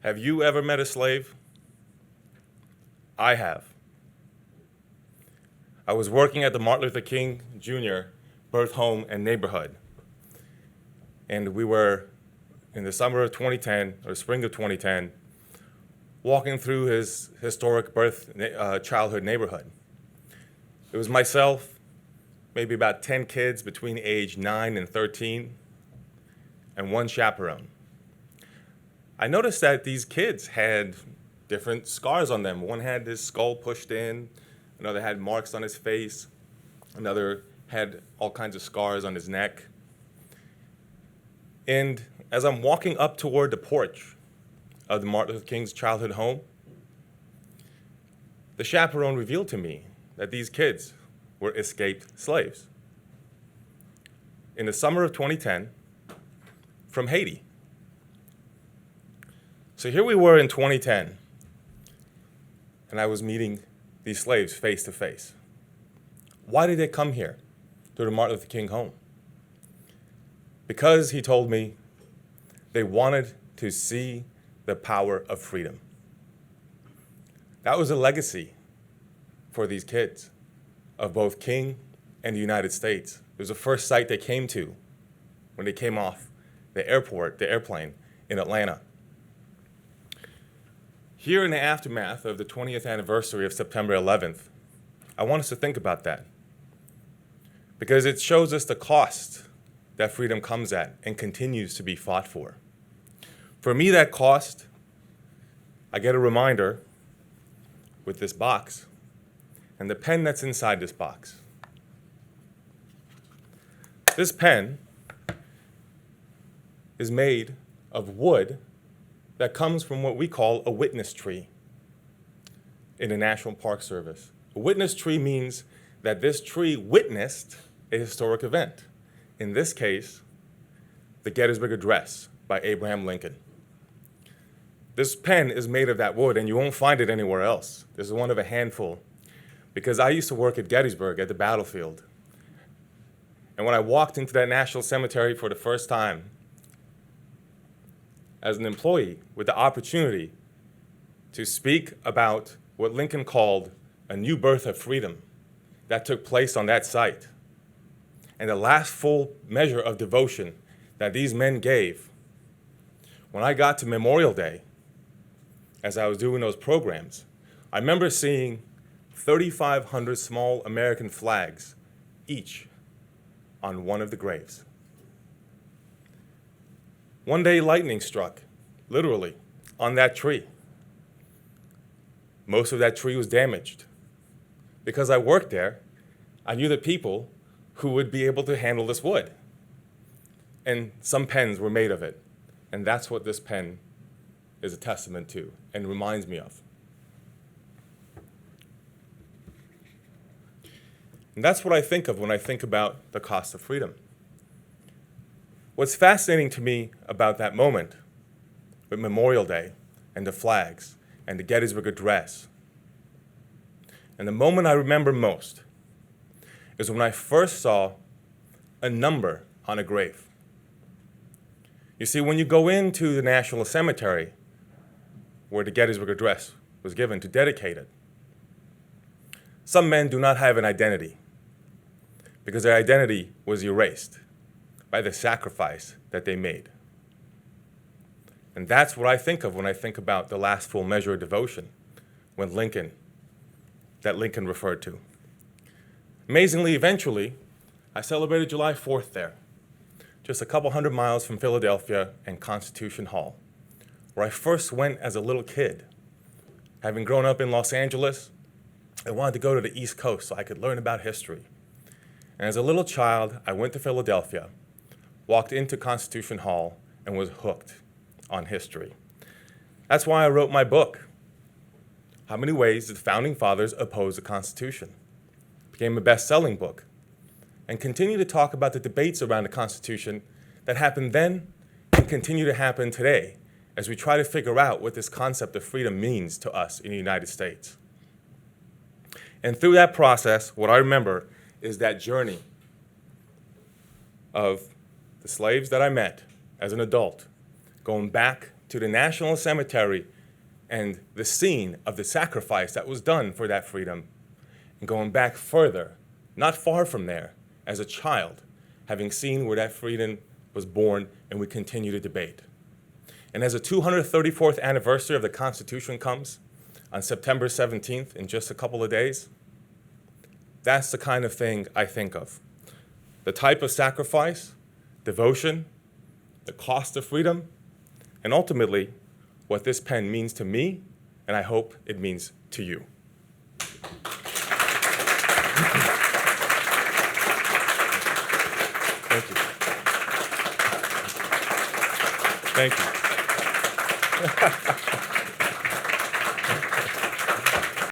Have you ever met a slave? I have. I was working at the Martin Luther King Jr. birth home and neighborhood. And we were, in the summer of 2010, or spring of 2010, walking through his historic childhood neighborhood. It was myself, maybe about 10 kids between age 9 and 13, and one chaperone. I noticed that these kids had different scars on them. One had his skull pushed in, another had marks on his face, another had all kinds of scars on his neck. And as I'm walking up toward the porch of the Martin Luther King's childhood home, the chaperone revealed to me that these kids were escaped slaves. In the summer of 2010, from Haiti. So here we were in 2010, and I was meeting these slaves face to face. Why did they come here to the Martin Luther King home? Because, he told me, they wanted to see the power of freedom. That was a legacy for these kids of both King and the United States. It was the first site they came to when they came off the airplane in Atlanta. Here in the aftermath of the 20th anniversary of September 11th, I want us to think about that, because it shows us the cost that freedom comes at and continues to be fought for. For me, that cost, I get a reminder with this box and the pen that's inside this box. This pen is made of wood that comes from what we call a witness tree in the National Park Service. A witness tree means that this tree witnessed a historic event. In this case, the Gettysburg Address by Abraham Lincoln. This pen is made of that wood, and you won't find it anywhere else. This is one of a handful, because I used to work at Gettysburg at the battlefield. And when I walked into that National Cemetery for the first time, as an employee with the opportunity to speak about what Lincoln called a new birth of freedom that took place on that site, and the last full measure of devotion that these men gave, when I got to Memorial Day, as I was doing those programs, I remember seeing 3,500 small American flags, each on one of the graves. One day, lightning struck, literally, on that tree. Most of that tree was damaged. Because I worked there, I knew the people who would be able to handle this wood. And some pens were made of it. And that's what this pen is a testament to and reminds me of. And that's what I think of when I think about the cost of freedom. What's fascinating to me about that moment with Memorial Day and the flags and the Gettysburg Address, and the moment I remember most, is when I first saw a number on a grave. You see, when you go into the National Cemetery, where the Gettysburg Address was given to dedicate it, some men do not have an identity because their identity was erased by the sacrifice that they made. And that's what I think of when I think about the last full measure of devotion that Lincoln referred to. Amazingly, eventually, I celebrated July 4th there, just a couple hundred miles from Philadelphia and Constitution Hall, where I first went as a little kid. Having grown up in Los Angeles, I wanted to go to the East Coast so I could learn about history. And as a little child, I went to Philadelphia, walked into Constitution Hall, and was hooked on history. That's why I wrote my book, How Many Ways Did the Founding Fathers Oppose the Constitution? It became a best-selling book, and continue to talk about the debates around the Constitution that happened then and continue to happen today as we try to figure out what this concept of freedom means to us in the United States. And through that process, what I remember is that journey of the slaves that I met as an adult, going back to the National Cemetery and the scene of the sacrifice that was done for that freedom, and going back further, not far from there, as a child, having seen where that freedom was born, and we continue to debate. And as the 234th anniversary of the Constitution comes on September 17th, in just a couple of days, that's the kind of thing I think of. The type of sacrifice, devotion, the cost of freedom, and ultimately, what this pen means to me, and I hope it means to you. Thank you. Thank you.